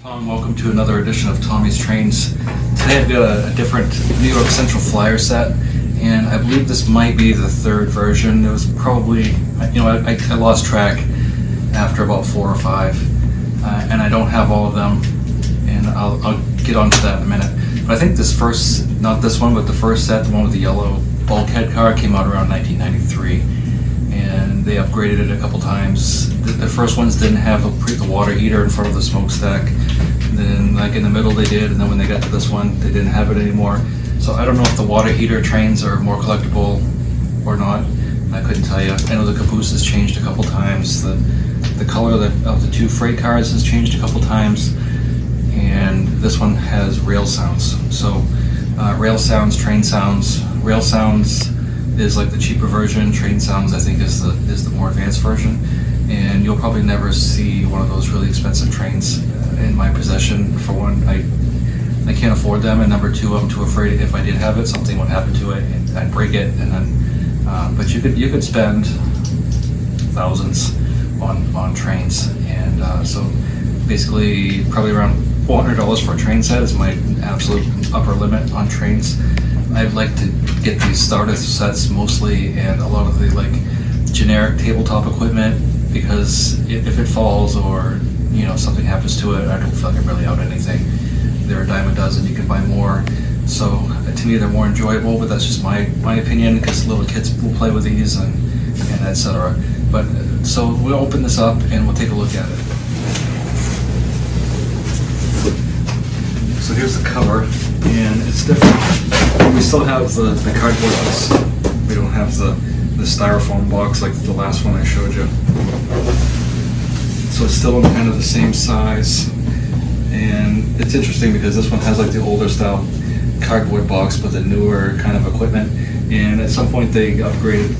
Tom, welcome to another edition of Tommy's Trains. Today I've got a different New York Central Flyer set, and I believe this might be the third version. It was probably, I lost track after about 4 or 5, and I don't have all of them, and I'll get onto that in a minute. But I think this first, not this one, but the first set, the one with the yellow bulkhead car, came out around 1993, and they upgraded it a couple times. The first ones didn't have the water heater in front of the smokestack. Then, like in the middle, they did, and then when they got to this one, they didn't have it anymore. So I don't know if the water heater trains are more collectible or not. I couldn't tell you. I know the caboose has changed a couple times. The color of the 2 freight cars has changed a couple times, and this one has rail sounds. So rail sounds, train sounds. Rail sounds is like the cheaper version. Train sounds, I think, is the more advanced version. And you'll probably never see one of those really expensive trains in my possession. For one, I can't afford them, and number 2, I'm too afraid if I did have it, something would happen to it and I'd break it. And then, but you could spend thousands on trains, and so basically probably around $400 for a train set is my absolute upper limit on trains. I'd like to get these starter sets mostly, and a lot of the generic tabletop equipment, because if it falls or something happens to it, I don't feel like I'm really out anything. They're a dime a dozen, you can buy more. So to me they're more enjoyable, but that's just my opinion, because little kids will play with these and etc. But so we'll open this up and we'll take a look at it. So here's the cover, and it's different. We still have the cardboard box. We don't have the styrofoam box like the last one I showed you. So it's still kind of the same size, and it's interesting because this one has like the older style cardboard box but the newer kind of equipment, and at some point they upgraded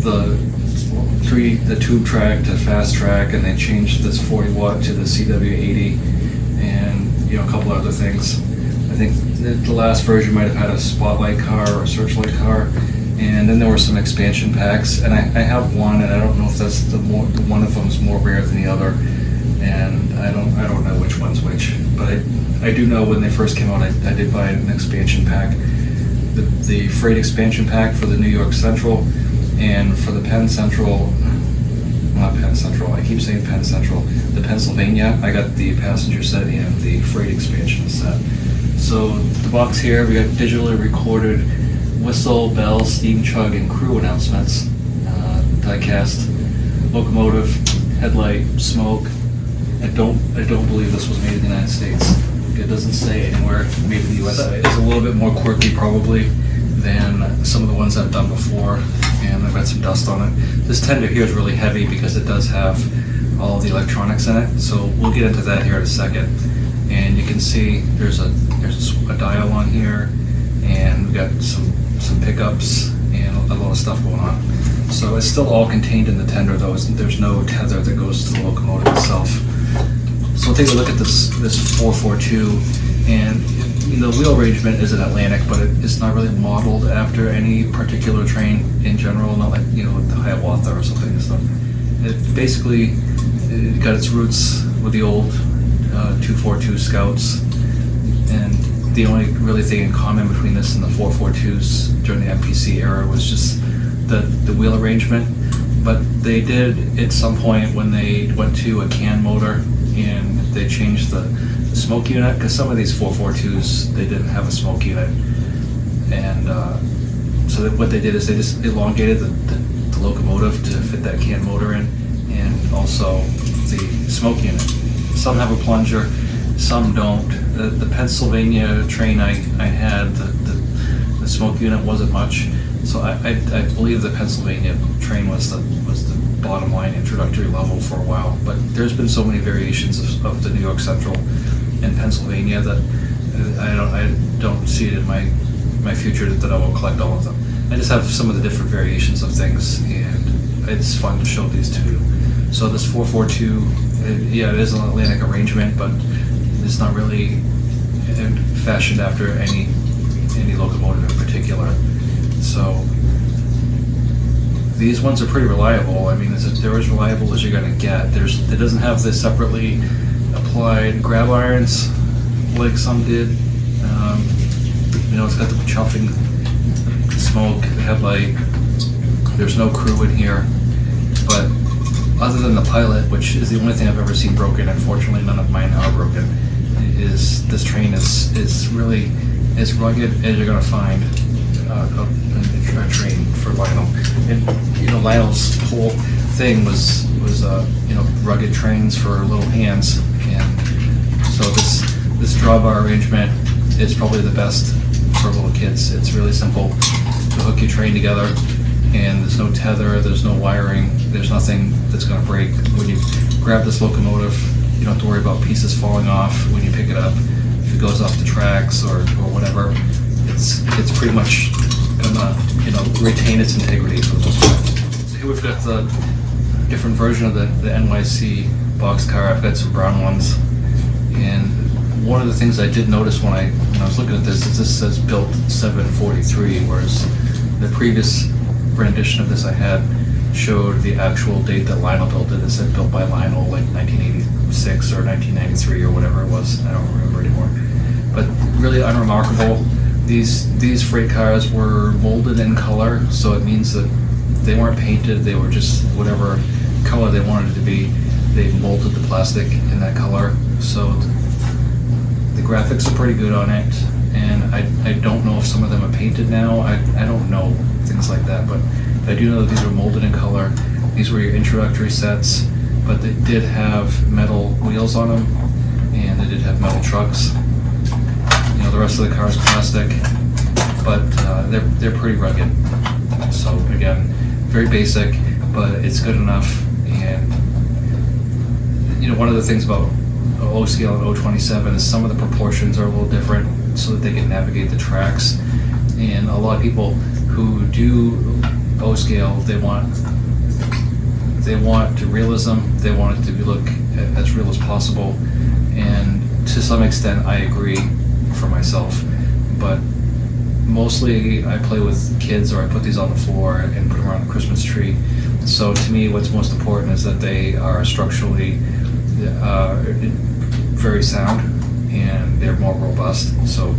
the tube track to fast track, and they changed this 40 watt to the CW80, and a couple other things. I think the last version might have had a spotlight car or a searchlight car, and then there were some expansion packs, and I have one, and I don't know if that's the one of them is more rare than the other, and I don't know which one's which, but I do know when they first came out I did buy an expansion pack, the freight expansion pack for the New York Central, and for the not Penn Central, I keep saying Penn Central, the Pennsylvania, I got the passenger set and the freight expansion set. So the box here, we got digitally recorded whistle, bell, steam chug, and crew announcements, die-cast, locomotive, headlight, smoke. I don't believe this was made in the United States. It doesn't say anywhere made in the USA. It's a little bit more quirky probably than some of the ones I've done before, and I've got some dust on it. This tender here is really heavy because it does have all the electronics in it, so we'll get into that here in a second. And you can see there's a dial on here, and we've got some pickups and a lot of stuff going on. So it's still all contained in the tender, though. There's no tether that goes to the locomotive itself. So we'll take a look at this 442, and the wheel arrangement is an Atlantic, but it's not really modeled after any particular train in general, not like the Hiawatha or something and stuff. It basically got its roots with the old 242 Scouts, and the only really thing in common between this and the 442s during the MPC era was just the wheel arrangement. But they did at some point, when they went to a can motor and they changed the smoke unit, because some of these 442s they didn't have a smoke unit, and so what they did is they just elongated the locomotive to fit that can motor in, and also the smoke unit. Some have a plunger, some don't. The Pennsylvania train I had, the smoke unit wasn't much, so I believe the Pennsylvania train was the bottom line introductory level for a while. But there's been so many variations of the New York Central and Pennsylvania that I don't see it in my future that I will collect all of them. I just have some of the different variations of things, and it's fun to show these to you. So this 442, it is an Atlantic arrangement, but it's not really fashioned after any locomotive in particular. So these ones are pretty reliable. I mean, they're as reliable as you're going to get. It doesn't have this separately applied grab irons like some did. It's got the chuffing smoke, the headlight. There's no crew in here, but other than the pilot, which is the only thing I've ever seen broken, unfortunately none of mine are broken, is this train is really as rugged as you're going to find a train for Lionel. And Lionel's whole thing was rugged trains for little hands, and so this drawbar arrangement is probably the best for little kids. It's really simple to hook your train together, and there's no tether, there's no wiring, there's nothing that's going to break. When you grab this locomotive, you don't have to worry about pieces falling off when you pick it up. If it goes off the tracks or whatever, it's pretty much gonna retain its integrity for the most part. So here we've got the different version of the NYC boxcar. I've got some brown ones, and one of the things I did notice when I was looking at this is this says built 743, whereas the previous rendition of this I had showed the actual date that Lionel built it. It said built by Lionel, like 1986 or 1993 or whatever it was. I don't remember anymore. But really unremarkable. These freight cars were molded in color, so it means that they weren't painted. They were just whatever color they wanted it to be. They molded the plastic in that color. So the graphics are pretty good on it, and I don't know if some of them are painted now. I don't know things like that, but I do know that these were molded in color. These were your introductory sets, but they did have metal wheels on them, and they did have metal trucks. The rest of the car is plastic, but they're pretty rugged. So again, very basic, but it's good enough. And one of the things about O scale and O27 is some of the proportions are a little different, so that they can navigate the tracks. And a lot of people who do O scale, they want realism. They want it to look as real as possible, and to some extent, I agree for myself. But mostly, I play with kids, or I put these on the floor and put them around the Christmas tree. So to me, what's most important is that they are structurally very sound, and they're more robust. So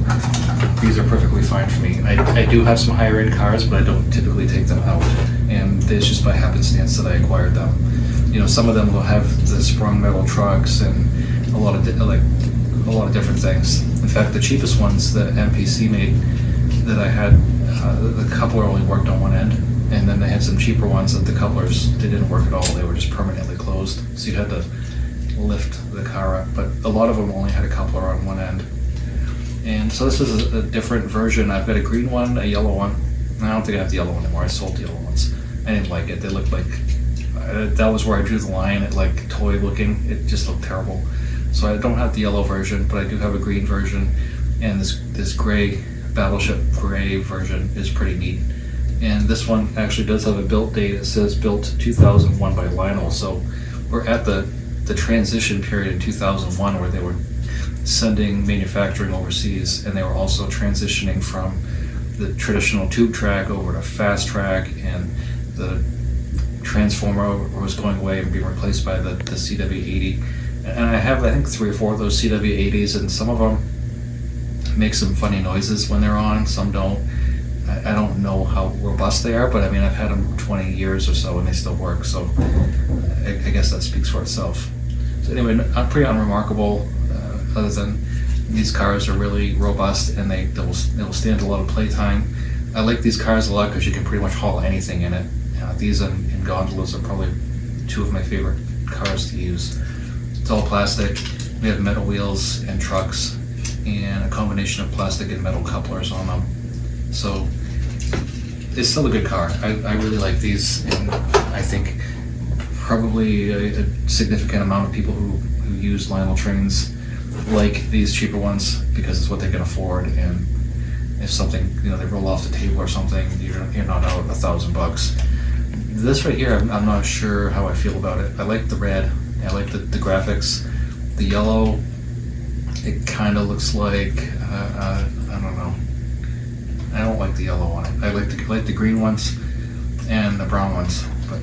these are perfectly fine for me. I do have some higher end cars, but I don't typically take them out, and it's just by happenstance that I acquired them. Some of them will have the sprung metal trucks and a lot of different things. In fact, the cheapest ones that MPC made that I had, the coupler only worked on one end, and then they had some cheaper ones that the couplers, they didn't work at all. They were just permanently closed, so you had to lift the car up. But a lot of them only had a coupler on one end. And so this is a different version. I've got a green one, a yellow one. I don't think I have the yellow one anymore. I sold the yellow ones. I didn't like it. They looked like, that was where I drew the line at like toy looking. It just looked terrible. So I don't have the yellow version, but I do have a green version. And this gray, battleship gray version is pretty neat. And this one actually does have a built date. It says built 2001 by Lionel. So we're at the transition period in 2001 where they were sending manufacturing overseas, and they were also transitioning from the traditional tube track over to fast track, and the transformer was going away and being replaced by the CW80. And I have, I think, 3 or 4 of those CW80s, and some of them make some funny noises when they're on, some don't. I don't know how robust they are, but I mean, I've had them 20 years or so and they still work, so I guess that speaks for itself. So anyway, pretty unremarkable, other than these cars are really robust and they'll stand a lot of playtime. I like these cars a lot because you can pretty much haul anything in it. These and gondolas are probably 2 of my favorite cars to use. It's all plastic. We have metal wheels and trucks, and a combination of plastic and metal couplers on them. So it's still a good car. I really like these, and I think probably a significant amount of people who use Lionel trains like these cheaper ones because it's what they can afford. And if something, they roll off the table or something, you're not out $1,000. This right here, I'm not sure how I feel about it. I like the red. I like the graphics. The yellow, it kind of looks like, I don't know. I don't like the yellow one. I like the green ones and the brown ones. But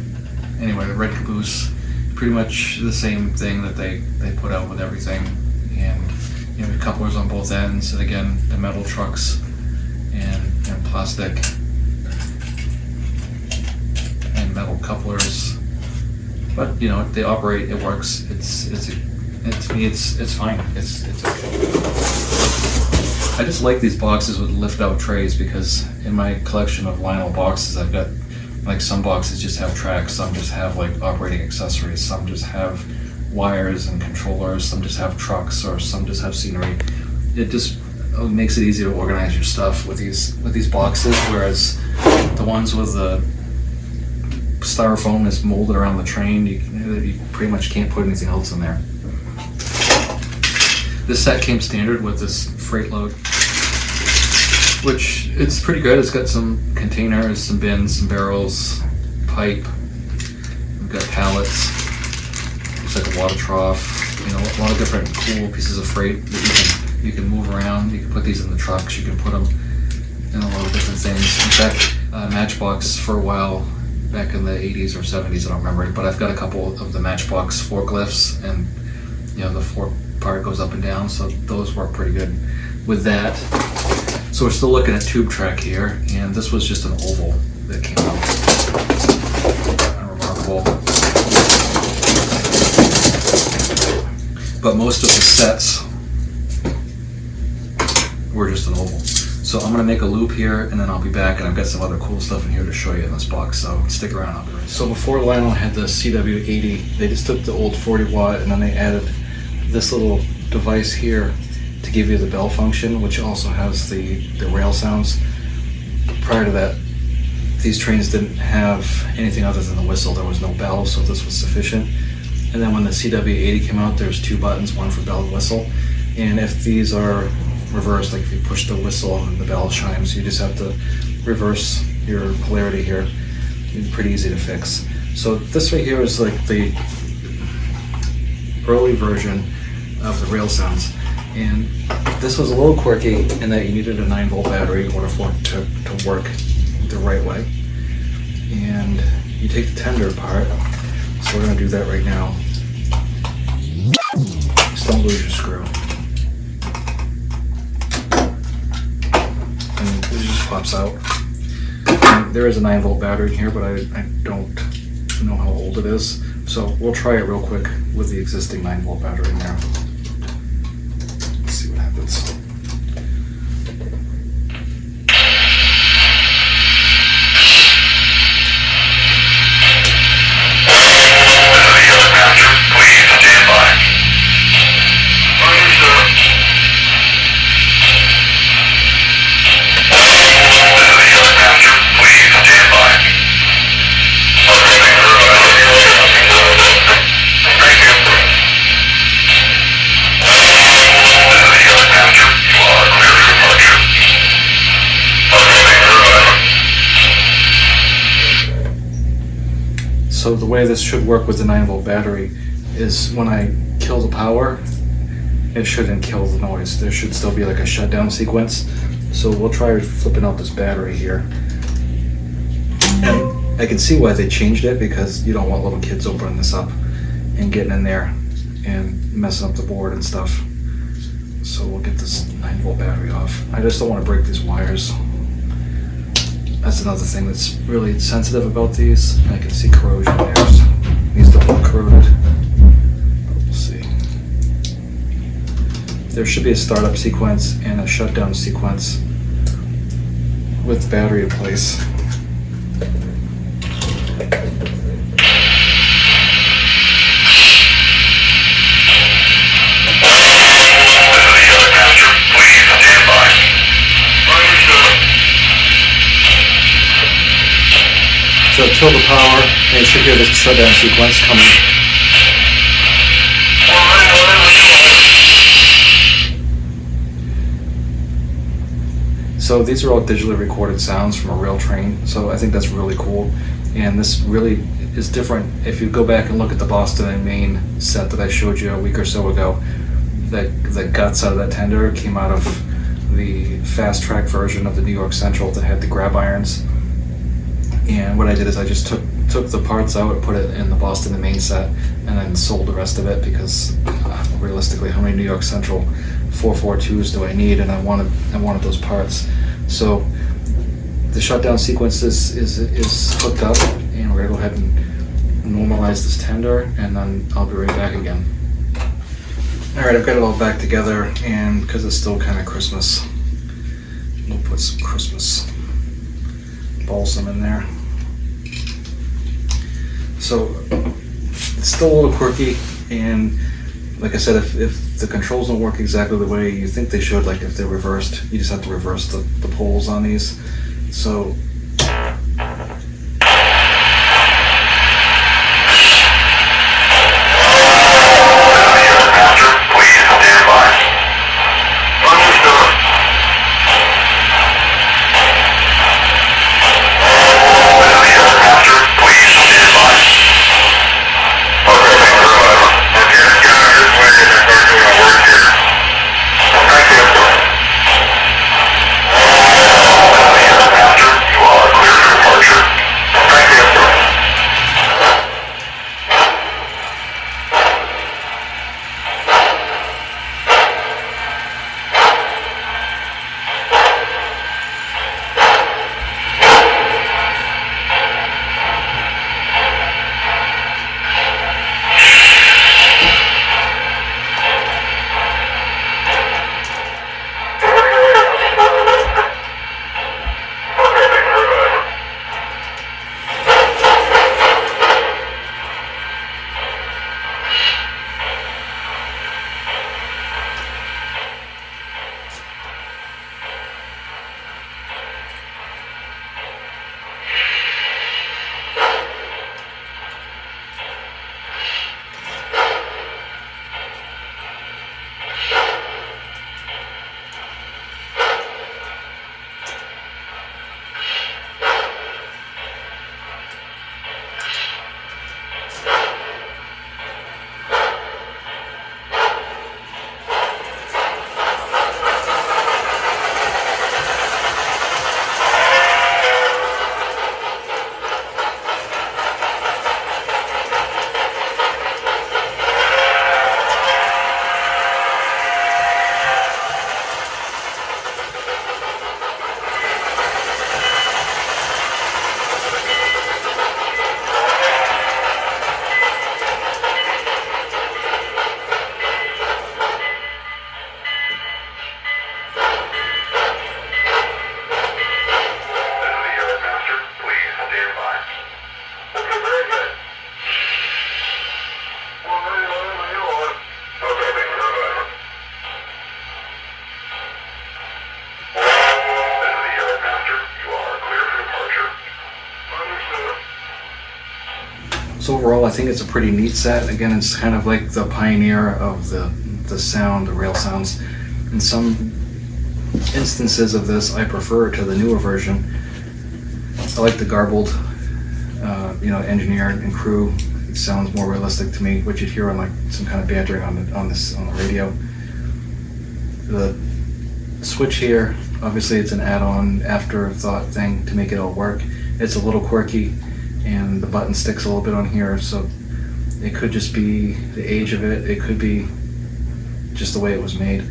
anyway, the red caboose pretty much the same thing that they put out with everything, and couplers on both ends, and again the metal trucks and plastic and metal couplers. But they operate. It works. To me, it's fine. It's okay. I just like these boxes with lift-out trays because in my collection of Lionel boxes, I've got like some boxes just have tracks, some just have like operating accessories, some just have wires and controllers, some just have trucks, or some just have scenery. It just makes it easy to organize your stuff with these boxes, whereas the ones with the styrofoam is molded around the train, you pretty much can't put anything else in there. This set came standard with this freight load, which it's pretty good. It's got some containers, some bins, some barrels, pipe. We've got pallets. It's like a water trough. A lot of different cool pieces of freight that you can move around. You can put these in the trucks. You can put them in a lot of different things. In fact, Matchbox for a while back in the 80s or 70s, I don't remember it, but I've got a couple of the Matchbox forklifts, and the fork part goes up and down, so those work pretty good with that. So we're still looking at tube track here, and this was just an oval that came out. Unremarkable. But most of the sets were just an oval. So I'm gonna make a loop here, and then I'll be back, and I've got some other cool stuff in here to show you in this box, so stick around, I'll be right back. So before Lionel had the CW80, they just took the old 40 watt and then they added this little device here to give you the bell function, which also has the rail sounds. Prior to that, these trains didn't have anything other than the whistle. There was no bell, so this was sufficient. And then when the CW80 came out, there's two buttons, one for bell and whistle. And if these are reversed, like if you push the whistle and the bell chimes, you just have to reverse your polarity here. It's pretty easy to fix. So this right here is like the early version of the rail sounds, and this was a little quirky in that you needed a 9-volt battery in order for it to work the right way. And you take the tender apart, so we're going to do that right now. Just don't lose your screw. And it just pops out. And there is a 9-volt battery in here, but I don't know how old it is, so we'll try it real quick with the existing 9-volt battery in there. Let's see what happens. So the way this should work with the 9-volt battery is when I kill the power, it shouldn't kill the noise. There should still be like a shutdown sequence. So we'll try flipping out this battery here. And I can see why they changed it, because you don't want little kids opening this up and getting in there and messing up the board and stuff. So we'll get this 9-volt battery off. I just don't want to break these wires. That's another thing that's really sensitive about these. I can see corrosion there. These don't look corroded. But we'll see. There should be a startup sequence and a shutdown sequence with the battery in place. So kill the power, and you should hear the shutdown sequence coming. So these are all digitally recorded sounds from a rail train, so I think that's really cool. And this really is different. If you go back and look at the Boston and Maine set that I showed you a week or so ago, the guts out of that tender came out of the fast track version of the New York Central that had the grab irons. And what I did is I just took took the parts out and put it in the Boston the main set, and then sold the rest of it because realistically, how many New York Central 442s do I need? And I wanted those parts. So the shutdown sequence is hooked up, and we're gonna go ahead and normalize this tender, and then I'll be right back again. All right, I've got it all back together, and because it's still kind of Christmas, we'll put some Christmas balsam in there. So it's still a little quirky, and like I said, if the controls don't work exactly the way you think they should, like if they're reversed, you just have to reverse the poles on these. So overall, I think it's a pretty neat set. Again, it's kind of like the pioneer of the sound, the rail sounds. In some instances of this, I prefer to the newer version. I like the garbled, engineer and crew. It sounds more realistic to me, which you'd hear on like some kind of bantering on the radio. The switch here, obviously, it's an add-on afterthought thing to make it all work. It's a little quirky, and the button sticks a little bit on here, so it could just be the age of it. It could be just the way it was made.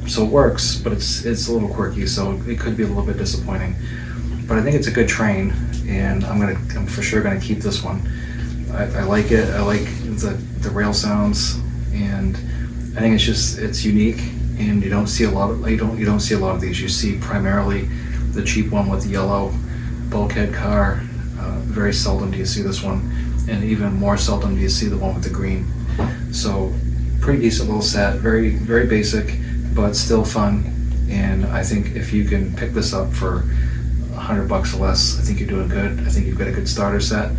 So it works, but it's a little quirky, so it could be a little bit disappointing. But I think it's a good train, and I'm for sure gonna keep this one. I like it. I like the rail sounds, and I think it's unique, and you don't see a lot of these. You see primarily the cheap one with the yellow bulkhead car. Very seldom do you see this one, and even more seldom do you see the one with the green. So pretty decent little set, very, very basic, but still fun. And I think if you can pick this up for $100 or less, I think you're doing good. I think you've got a good starter set,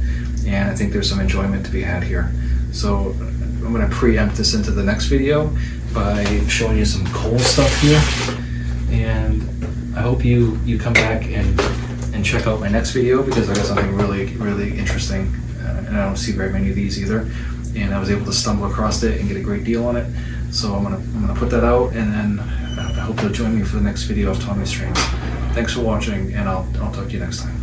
and I think there's some enjoyment to be had here. So I'm going to preempt this into the next video by showing you some coal stuff here, and I hope you come back and check out my next video, because I got something really, really interesting, and I don't see very many of these either, and I was able to stumble across it and get a great deal on it. So I'm gonna put that out, and then I hope you'll join me for the next video of Tommy's Trains. Thanks for watching, and I'll talk to you next time.